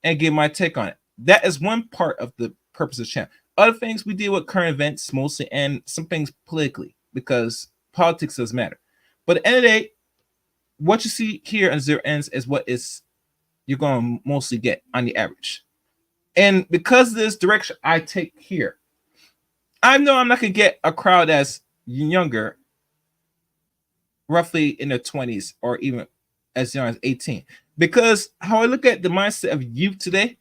and give my take on it. That is one part of the purpose of the channel. Other things we deal with current events mostly, and some things politically, because politics does matter. But at the end of the day, what you see here on Zero Ends is what is you're going to mostly get on the average. And because of this direction I take here, I know I'm not going to get a crowd that's younger, roughly in their 20s or even as young as 18. Because how I look at the mindset of youth today,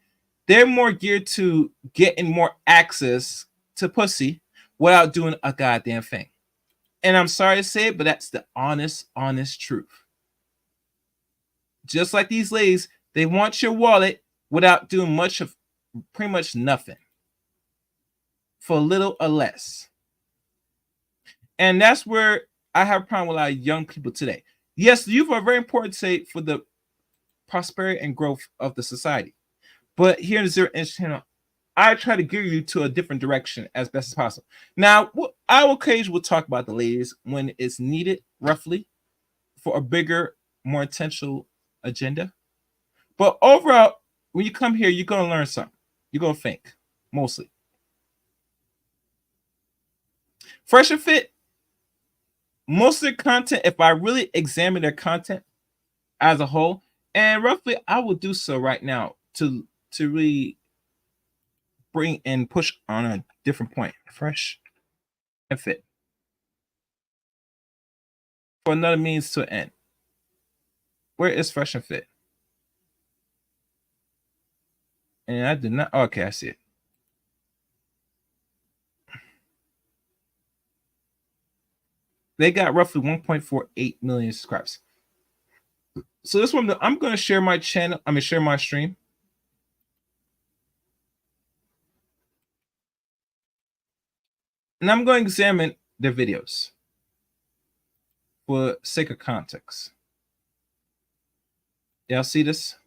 they're more geared to getting more access to pussy without doing a goddamn thing. And I'm sorry to say it, but that's the honest truth. Just like these ladies, they want your wallet without doing much of pretty much nothing for a little or less. And that's where I have a problem with a lot of young people today. Yes, youth are very important, say, for the prosperity and growth of the society. But here in the Zero Inch channel, I try to gear you to a different direction as best as possible. Now, I will occasionally talk about the ladies when it's needed, roughly, for a bigger, more intentional agenda. But overall, when you come here, you're going to learn something. You're going to think, mostly. Fresh and Fit, most of their content, if I really examine their content as a whole, and roughly I will do so right now to really bring and push on a different point. Fresh and Fit. For another means to an end. Where is Fresh and Fit? And I did not. Okay, I see it. They got roughly 1.48 million subscribers. So this one, I'm going to share my channel. I'm going to share my stream. And I'm going to examine their videos for sake of context. Y'all see this?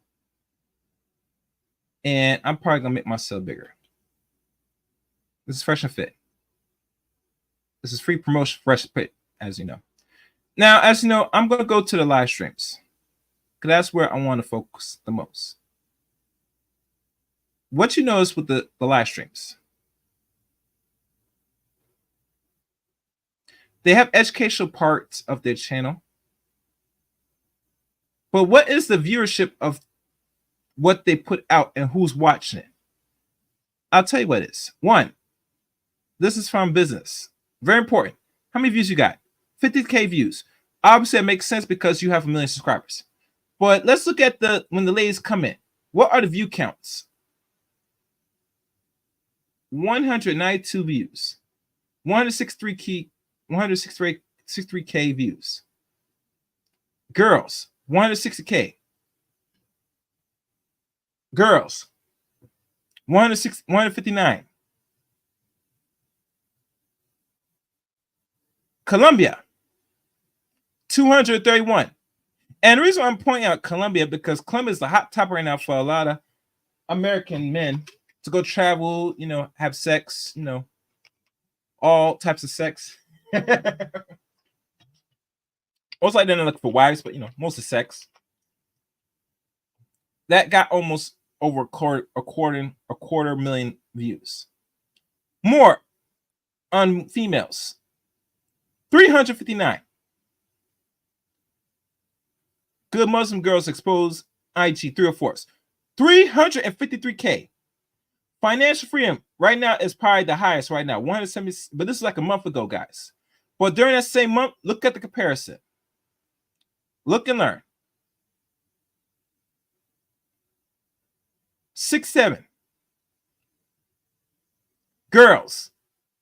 And I'm probably going to make myself bigger. This is Fresh and Fit. This is free promotion, Fresh and Fit, as you know. Now, as you know, I'm going to go to the live streams, because that's where I want to focus the most. What you notice with the live streams, they have educational parts of their channel. But what is the viewership of what they put out and who's watching it? I'll tell you what it is. One, this is from business. Very important. How many views you got? 50K views. Obviously, it makes sense because you have 1 million subscribers. But let's look at when the ladies come in. What are the view counts? 192 views. 163K views. Girls, 160K. Girls, 159. Colombia, 231. And the reason I'm pointing out Colombia, because Colombia is the hot topic right now for a lot of American men to go travel, have sex, all types of sex. Most like they're not looking for wives, but most of sex. That got almost over a quarter million views. More on females. 359. Good Muslim girls expose IG 304s. 353K. Financial freedom right now is probably the highest right now. 170, but this is like a month ago, guys. But during that same month, look at the comparison. Look and learn. 6-7. Girls,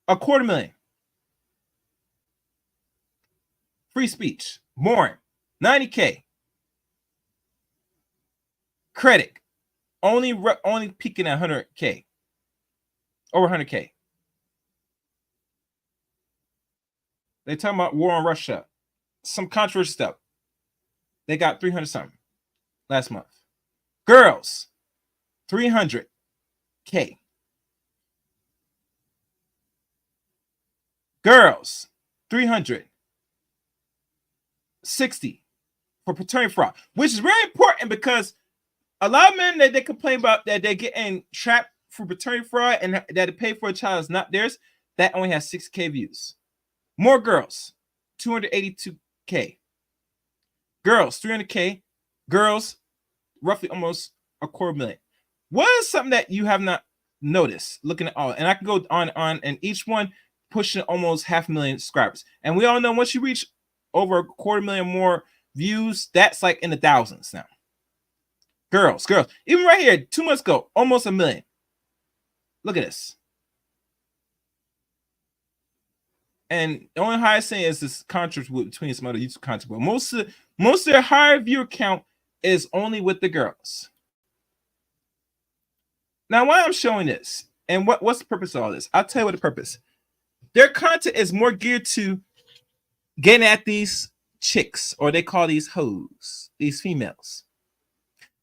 250,000. Free speech, Morin, 90K. Credit, only peaking at 100K. Over 100K. They talking about war on Russia. Some controversial stuff. They got 300 something last month. Girls, 300K. Girls, 360 for paternity fraud, which is very important because a lot of men that they complain about that they're getting trapped for paternity fraud and that they pay for a child is not theirs. That only has 6K views. More girls, 282K. Girls, 300K. Girls, roughly almost 250,000. What is something that you have not noticed looking at all? And I can go on and each one pushing almost 500,000 subscribers. And we all know once you reach over 250,000 more views, that's like in the thousands now. Girls. Even right here, 2 months ago, almost 1 million. Look at this. And the only highest thing is this contrast between some other YouTube content. But most of their higher viewer count is only with the girls. Now, why I'm showing this and what's the purpose of all this? I'll tell you what the purpose. Their content is more geared to getting at these chicks, or they call these hoes, these females.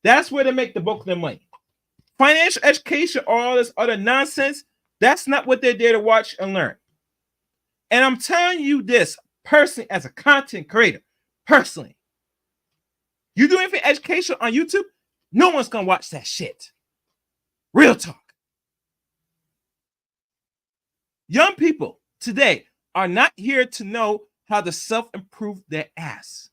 That's where they make the bulk of their money. Financial education, all this other nonsense, that's not what they're there to watch and learn. And I'm telling you this personally, as a content creator, personally. You do anything educational on YouTube, no one's gonna watch that shit. Real talk. Young people today are not here to know how to self-improve their ass.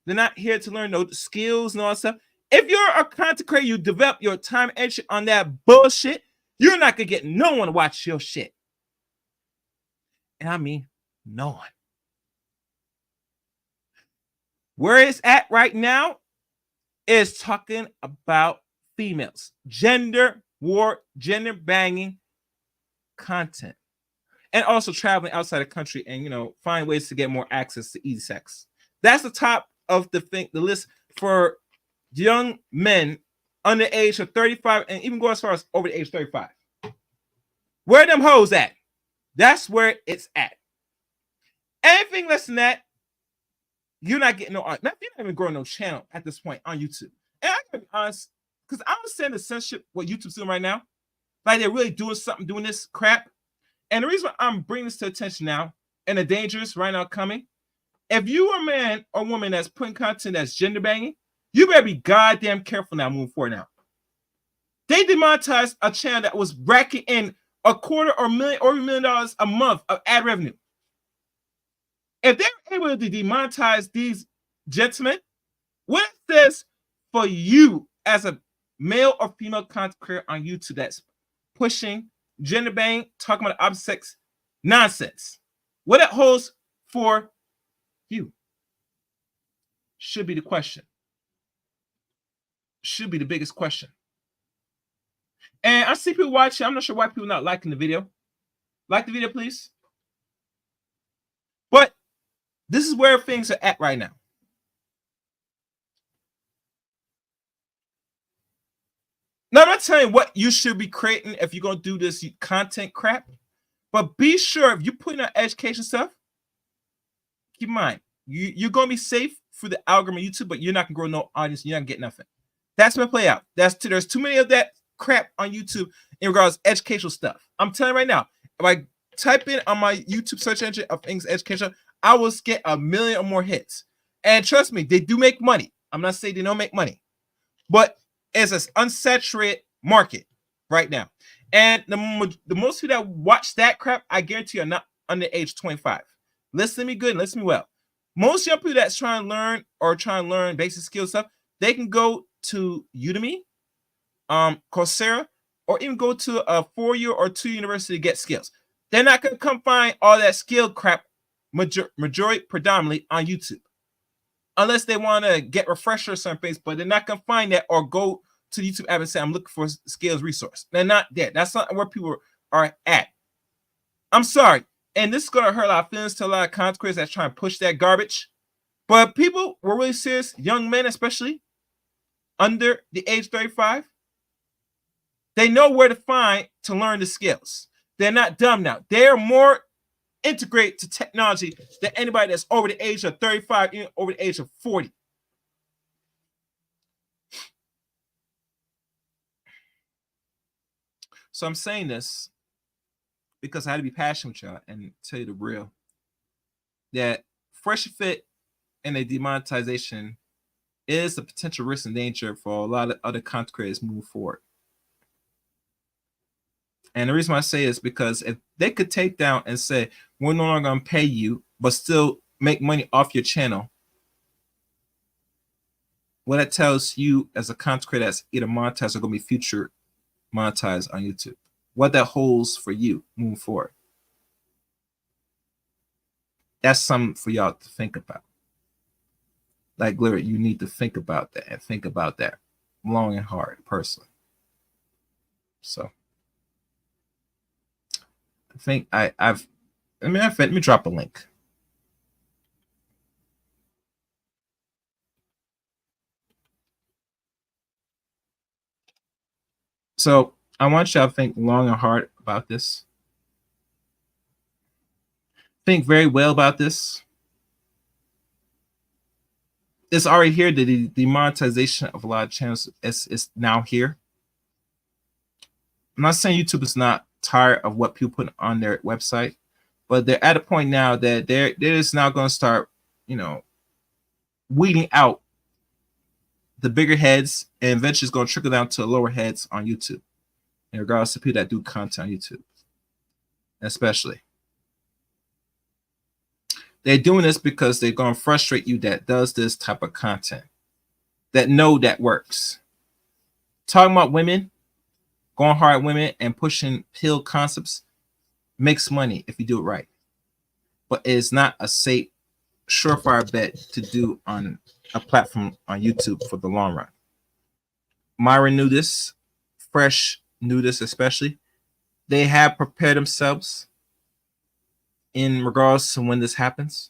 They're not here to learn those skills and all that stuff. If you're a content creator, you develop your time and energy on that bullshit, you're not gonna get no one to watch your shit. And I mean no one. Where it's at right now is talking about females, gender war, gender banging content, and also traveling outside the country and find ways to get more access to easy sex. That's the top of the list for young men under the age of 35 and even go as far as over the age of 35. Where them hoes at? That's where it's at. Anything less than that, you're not getting no art. You're not even growing no channel at this point on YouTube. And I gotta be honest, because I understand the censorship, what YouTube's doing right now. Like they're really doing something, doing this crap. And the reason why I'm bringing this to attention now, and the dangers right now coming, if you are a man or woman that's putting content that's gender banging, you better be goddamn careful now moving forward now. They demonetized a channel that was racking in $250,000 or $1 million a month of ad revenue. If they're able to demonetize these gentlemen, what is this for you as a male or female content creator on YouTube that's pushing gender bang, talking about opposite sex nonsense? What it holds for you should be the question. Should be the biggest question. And I see people watching. I'm not sure why people are not liking the video. Like the video, please. But this is where things are at right now. Now, I'm not telling you what you should be creating if you're going to do this content crap, but be sure if you're putting out education stuff, keep in mind, you're going to be safe through the algorithm of YouTube, but you're not going to grow no audience. You're not going to get nothing. That's going to play out. There's too many of that crap on YouTube in regards to educational stuff. I'm telling you right now, if I type in on my YouTube search engine of things educational, I will get 1 million or more hits. And trust me, they do make money. I'm not saying they don't make money, but it's an unsaturated market right now. And the most people that watch that crap, I guarantee, are not under the age 25. Listen to me good and listen to me well. Most young people that's trying to learn basic skill stuff, they can go to Udemy, Coursera, or even go to a 4-year or 2 university to get skills. They're not going to come find all that skill crap majority predominantly on YouTube. Unless they want to get refresher or something, but they're not going to find that or go to the YouTube app and say, I'm looking for a skills resource. They're not there. That's not where people are at. I'm sorry. And this is going to hurt a lot of feelings to a lot of content creators that's trying to push that garbage. But people were really serious, young men especially, under the age 35, they know where to find to learn the skills. They're not dumb now. They're more integrated to technology than anybody that's over the age of 35, even over the age of 40. So I'm saying this because I had to be passionate with y'all and tell you the real. That fresh fit and a demonetization is a potential risk and danger for a lot of other content creators moving forward. And the reason why I say is because if they could take down and say, we're no longer going to pay you, but still make money off your channel, what that tells you as a content creator that's either monetized or going to be future monetized on YouTube, what that holds for you moving forward. That's something for y'all to think about. Like, literally, you need to think about that and think about that long and hard, personally. So I think let me drop a link. So I want y'all to think long and hard about this. Think very well about this. It's already here. The demonetization of a lot of channels is now here. I'm not saying YouTube is not tired of what people put on their website, but they're at a point now that they're just now going to start, weeding out the bigger heads, and eventually it's going to trickle down to lower heads on YouTube, in regards to people that do content on YouTube, especially. They're doing this because they're going to frustrate you that does this type of content, that know that works. Talking about women, going hard at women, and pushing pill concepts makes money if you do it right. But it's not a safe, surefire bet to do on a platform on YouTube for the long run. Myron knew this. Fresh knew this especially. They have prepared themselves in regards to when this happens.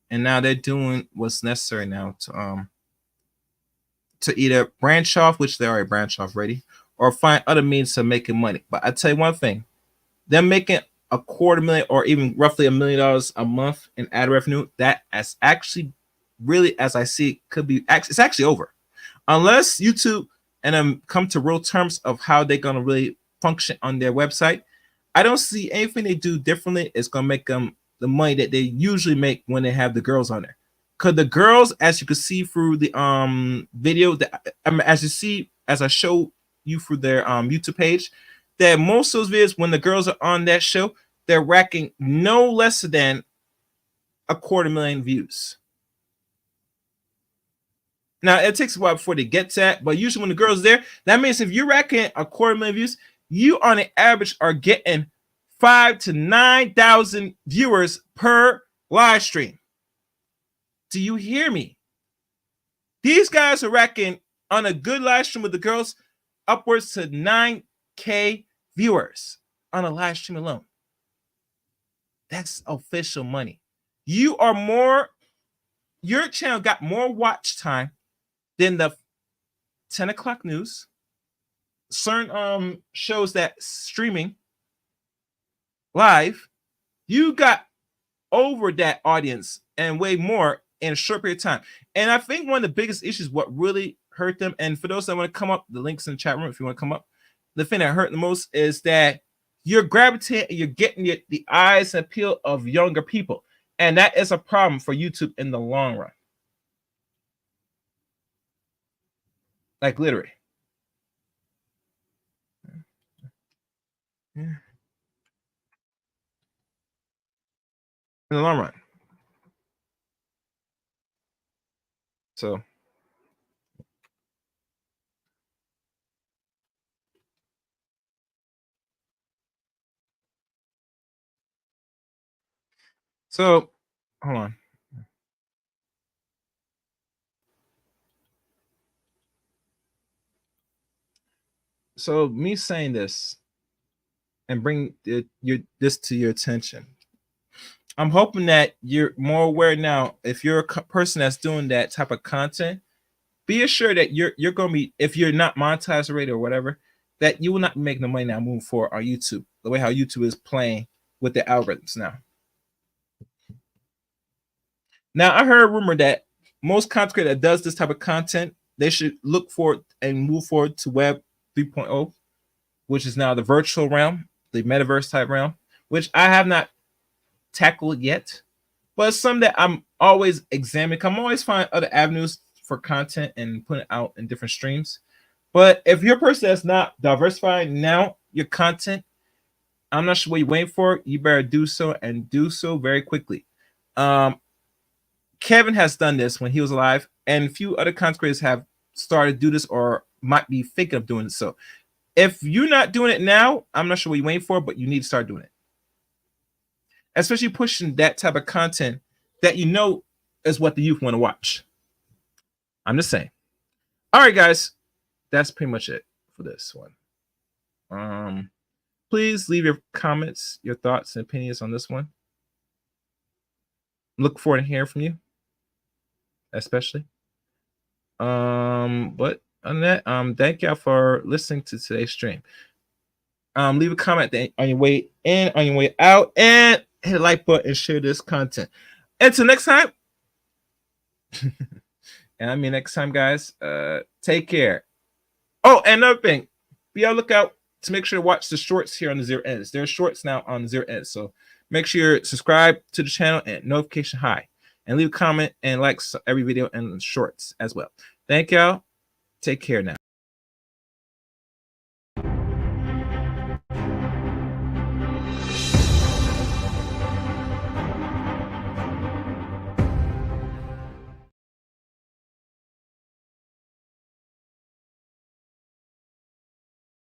And now they're doing what's necessary now to either branch off, which they already branch off already, or find other means of making money. But I tell you one thing, they're making $250,000 or even roughly $1 million a month in ad revenue. That is actually really, as I see it, could be, it's actually over. Unless YouTube and come to real terms of how they're going to really function on their website, I don't see anything they do differently is going to make them the money that they usually make when they have the girls on there. Because the girls, as you can see through the video, that as I show you through their YouTube page, that most of those videos, when the girls are on that show, they're racking no less than 250,000 views. Now, it takes a while before they get to that, but usually when the girl's there, that means if you're racking 250,000 views, you on an average are getting 5,000 to 9,000 viewers per live stream. Do you hear me? These guys are racking on a good live stream with the girls upwards to 9K viewers on a live stream alone. That's official money. Your channel got more watch time than the 10 o'clock news, certain shows that streaming live. You got over that audience and way more in a short period of time. And I think one of the biggest issues, what really hurt them, and for those that want to come up, the links in the chat room if you want to come up, the thing that hurt the most is that you're gravitating, you're getting the eyes and appeal of younger people. And that is a problem for YouTube in the long run. Like literally. Yeah. In the long run. So hold on. So me saying this and bring this to your attention, I'm hoping that you're more aware now. If you're a person that's doing that type of content, be assured that you're going to be, if you're not monetized already or whatever, that you will not be making the money now moving forward on YouTube, the way how YouTube is playing with the algorithms now. Now, I heard a rumor that most content creator that does this type of content, they should look forward and move forward to Web 3.0, which is now the virtual realm, the metaverse type realm, which I have not tackled yet, but it's something that I'm always examining. I'm always finding other avenues for content and putting it out in different streams. But if you're a person that's not diversifying now your content, I'm not sure what you're waiting for. You better do so, and do so very quickly. Kevin has done this when he was alive, and a few other content creators have started to do this or might be thinking of doing it. So if you're not doing it now, I'm not sure what you're waiting for, but you need to start doing it. Especially pushing that type of content that you know is what the youth want to watch. I'm just saying. All right, guys, that's pretty much it for this one. Please leave your comments, your thoughts, and opinions on this one. Look forward to hearing from you, especially. But on that, thank y'all for listening to today's stream. Leave a comment on your way in, on your way out, and hit the like button and share this content. Until next time, and I mean next time, guys, take care. Oh, and another thing, be on the lookout to make sure to watch the shorts here on the Zero Ends. There are shorts now on the Zero Ends, so make sure you subscribe to the channel and notification high, and leave a comment and like every video and shorts as well. Thank y'all. Take care now.